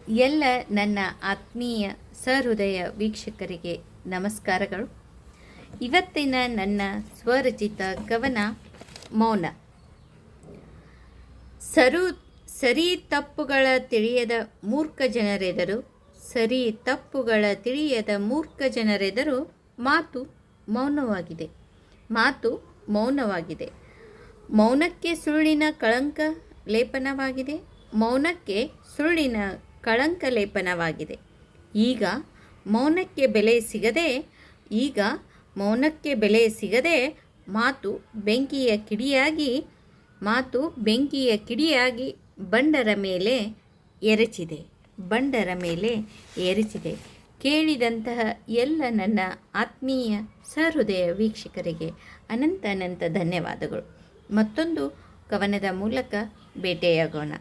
ಎಲ್ಲ ನನ್ನ ಆತ್ಮೀಯ ಸಹೃದಯ ವೀಕ್ಷಕರಿಗೆ ನಮಸ್ಕಾರಗಳು. ಇವತ್ತಿನ ನನ್ನ ಸ್ವರಚಿತ ಕವನ ಮೌನ. ಸರಿ ತಪ್ಪುಗಳ ತಿಳಿಯದ ಮೂರ್ಖ ಜನರೆದರು, ಸರಿ ತಪ್ಪುಗಳ ತಿಳಿಯದ ಮೂರ್ಖ ಜನರೆದರು ಮಾತು ಮೌನವಾಗಿದೆ, ಮಾತು ಮೌನವಾಗಿದೆ. ಮೌನಕ್ಕೆ ಸುಳ್ಳಿನ ಕಳಂಕ ಲೇಪನವಾಗಿದೆ, ಮೌನಕ್ಕೆ ಸುಳ್ಳಿನ ಕಳಂಕ ಲೇಪನವಾಗಿದೆ. ಈಗ ಮೌನಕ್ಕೆ ಬೆಲೆ ಸಿಗದೆ, ಈಗ ಮೌನಕ್ಕೆ ಬೆಲೆ ಸಿಗದೆ ಮಾತು ಬೆಂಕಿಯ ಕಿಡಿಯಾಗಿ, ಮಾತು ಬೆಂಕಿಯ ಕಿಡಿಯಾಗಿ ಬಂಡರ ಮೇಲೆ ಎರಚಿದೆ, ಬಂಡರ ಮೇಲೆ ಎರಚಿದೆ. ಕೇಳಿದಂತಹ ಎಲ್ಲ ನನ್ನ ಆತ್ಮೀಯ ಸಹೃದಯ ವೀಕ್ಷಕರಿಗೆ ಅನಂತ ಧನ್ಯವಾದಗಳು. ಮತ್ತೊಂದು ಕವನದ ಮೂಲಕ ಭೇಟಿಯಾಗೋಣ.